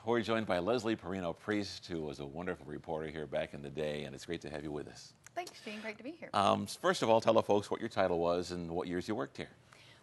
We're joined by Leslie Perino-Priest, who was a wonderful reporter here back in the day, and it's great to have you with us. Thanks, Gene. Great to be here. First of all, tell the folks what your title was and what years you worked here.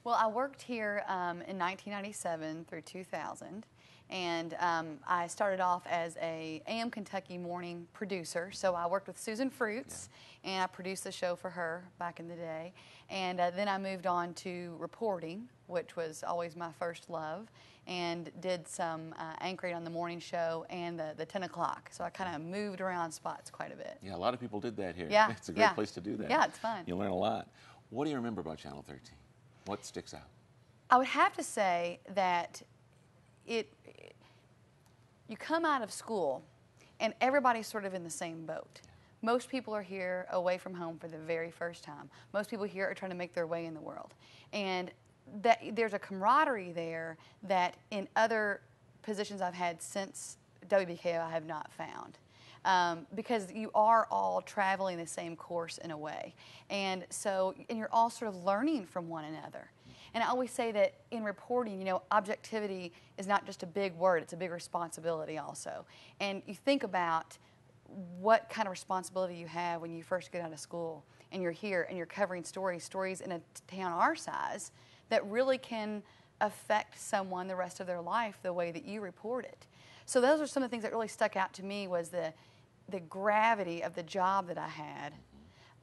Well, I worked here in 1997 through 2000, and I started off as a AM Kentucky morning producer. So I worked with Susan Fruits, and I produced the show for her back in the day. And then I moved on to reporting, which was always my first love, and did some anchoring on the morning show and the 10 o'clock. So I kind of moved around spots quite a bit. Yeah, a lot of people did that here. Yeah, It's a great place to do that. Yeah, it's fun. You learn a lot. What do you remember about Channel 13? What sticks out? I would have to say that you come out of school and everybody's sort of in the same boat. Most people are here away from home for the very first time. Most people here are trying to make their way in the world. And that there's a camaraderie there that in other positions I've had since WBKO I have not found. Because you are all traveling the same course in a way. And you're all sort of learning from one another. And I always say that in reporting, you know, objectivity is not just a big word, it's a big responsibility also. And you think about what kind of responsibility you have when you first get out of school and you're here and you're covering stories in a town our size that really can affect someone the rest of their life the way that you report it. So those are some of the things that really stuck out to me was the gravity of the job that I had.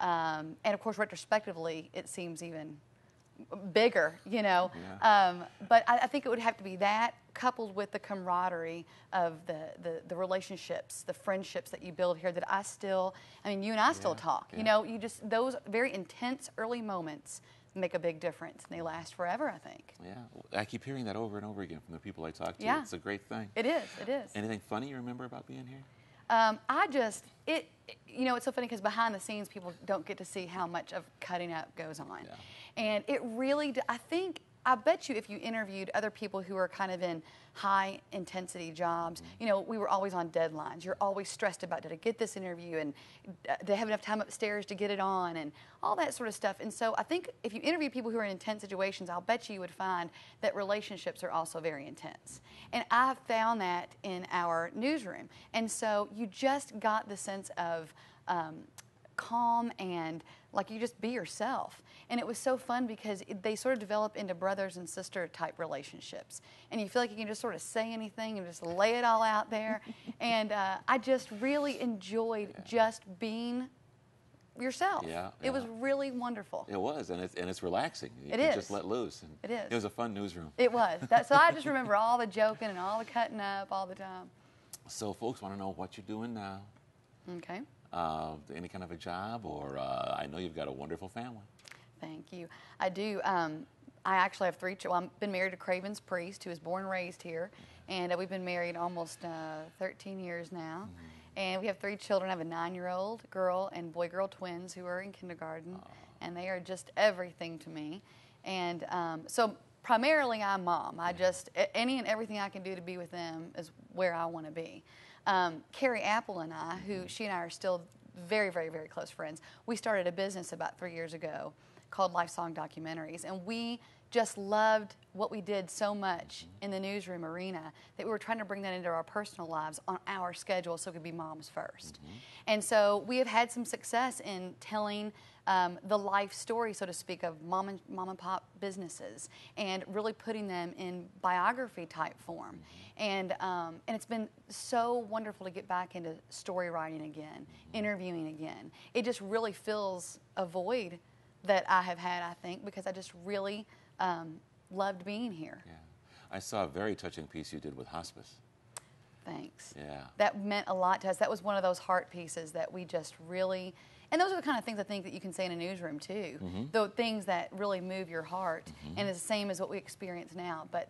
And of course, retrospectively, it seems even bigger, you know. Yeah. But I think it would have to be that coupled with the camaraderie of the relationships, the friendships that you build here that I mean, you and I still talk. Yeah. You know, those very intense early moments make a big difference, and they last forever, I think. Yeah, I keep hearing that over and over again from the people I talk to. Yeah. It's a great thing. It is, it is. Anything funny you remember about being here? You know, it's so funny because behind the scenes, people don't get to see how much of cutting up goes on. Yeah. And it really, I bet you if you interviewed other people who are kind of in high intensity jobs, you know, we were always on deadlines. You're always stressed about, did I get this interview? And do I have enough time upstairs to get it on? And all that sort of stuff. And so I think if you interview people who are in intense situations, I'll bet you would find that relationships are also very intense. And I found that in our newsroom. And so you just got the sense of calm and like you just be yourself. And it was so fun because they sort of develop into brothers and sister type relationships. And you feel like you can just sort of say anything and just lay it all out there. And I just really enjoyed just being yourself. Yeah, it was really wonderful. It was, and it's relaxing. You can just let loose. And it is. It was a fun newsroom. It was. So I just remember all the joking and all the cutting up all the time. So folks want to know what you're doing now. Okay. Any kind of a job, or I know you've got a wonderful family. Thank you. I do. I actually have 3 children. I've been married to Craven's Priest, who was born and raised here, and we've been married almost 13 years now. Mm-hmm. And we have 3 children. I have a 9-year-old girl and boy-girl twins who are in kindergarten, and they are just everything to me. And so primarily I'm mom. I just, any and everything I can do to be with them is where I want to be. Carrie Apple and I, she and I are still very, very, very close friends. We started a business about 3 years ago called Life Song Documentaries, and we just loved what we did so much in the newsroom arena that we were trying to bring that into our personal lives on our schedule so it could be moms first. And so we have had some success in telling the life story, so to speak, of mom and pop businesses and really putting them in biography type form. And it's been so wonderful to get back into story writing again, interviewing again. It just really fills a void that I have had, I think, because I just really loved being here. Yeah. I saw a very touching piece you did with hospice. Thanks. Yeah. That meant a lot to us. That was one of those heart pieces that we just really, and those are the kind of things I think that you can say in a newsroom too. The things that really move your heart, and it's the same as what we experience now. But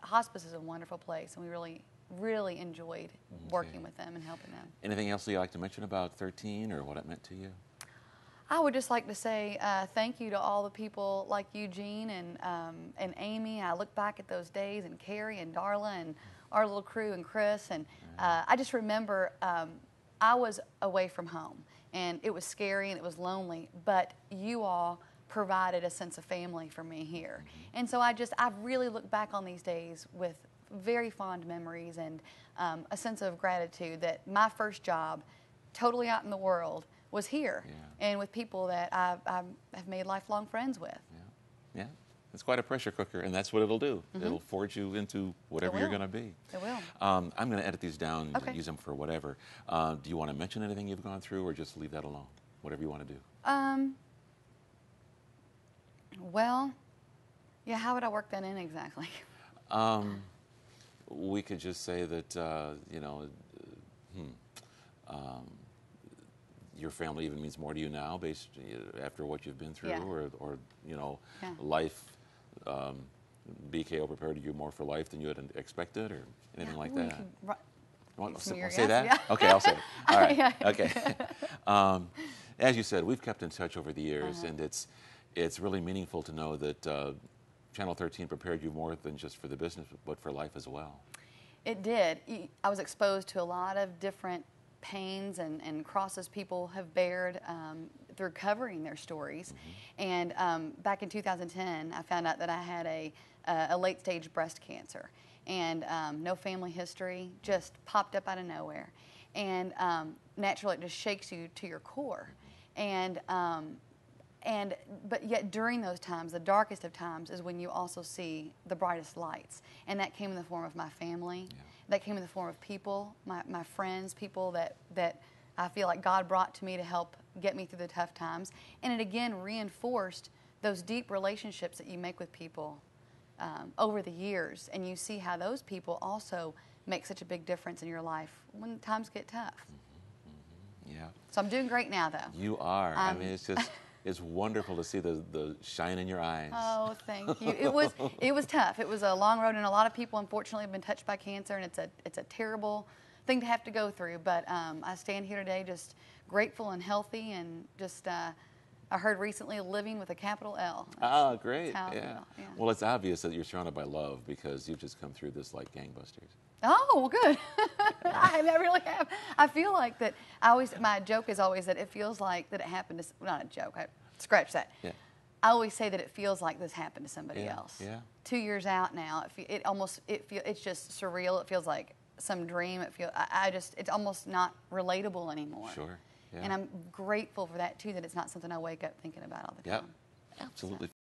hospice is a wonderful place, and we really, really enjoyed working with them and helping them. Anything else you'd like to mention about 13 or what it meant to you? I would just like to say thank you to all the people like Eugene and Amy. I look back at those days, and Carrie and Darla and our little crew and Chris, and I just remember I was away from home, and it was scary and it was lonely, but you all provided a sense of family for me here. And so I've really looked back on these days with very fond memories and a sense of gratitude that my first job, totally out in the world, was here, and with people that I have made lifelong friends with. Yeah. It's quite a pressure cooker, and that's what it'll do. It'll forge you into whatever you're going to be. It will. I'm going to edit these down Okay. and use them for whatever. Do you want to mention anything you've gone through, or just leave that alone? Whatever you want to do. Well, yeah, how would I work that in exactly? We could just say that, your family even means more to you now, based after what you've been through, Yeah. or Yeah. life. BKO prepared you more for life than you had expected, or anything like Well, you that. can Want some of your say that? guess, yeah. Okay, I'll say it. All right. Yeah. Okay. As you said, we've kept in touch over the years, and it's really meaningful to know that Channel 13 prepared you more than just for the business, but for life as well. It did. I was exposed to a lot of different pains and crosses people have bared through covering their stories. And back in 2010, I found out that I had a late-stage breast cancer. And no family history, just popped up out of nowhere. And naturally, it just shakes you to your core. But yet during those times, the darkest of times is when you also see the brightest lights. And that came in the form of my family. Yeah. That came in the form of people, my friends, people that I feel like God brought to me to help get me through the tough times. And it again reinforced those deep relationships that you make with people over the years. And you see how those people also make such a big difference in your life when times get tough. Yeah. So I'm doing great now, though. You are. I mean, it's just, it's wonderful to see the shine in your eyes. Oh, thank you. It was tough. It was a long road, and a lot of people, unfortunately, have been touched by cancer, and it's a terrible thing to have to go through. But I stand here today just grateful and healthy, and just I heard recently living with a capital L. Oh, great. how I Yeah. feel, yeah. Well, it's obvious that you're surrounded by love, because you've just come through this like gangbusters. Oh, well, good. I really have. I feel like that. My joke is always that it feels like that it happened to. Not a joke. Scratch that. Yeah. I always say that it feels like this happened to somebody Yeah, else. yeah. 2 years out now, it's just surreal. It feels like some dream. It's almost not relatable anymore. Sure. Yeah. And I'm grateful for that too. That it's not something I wake up thinking about all the Yep. time. Absolutely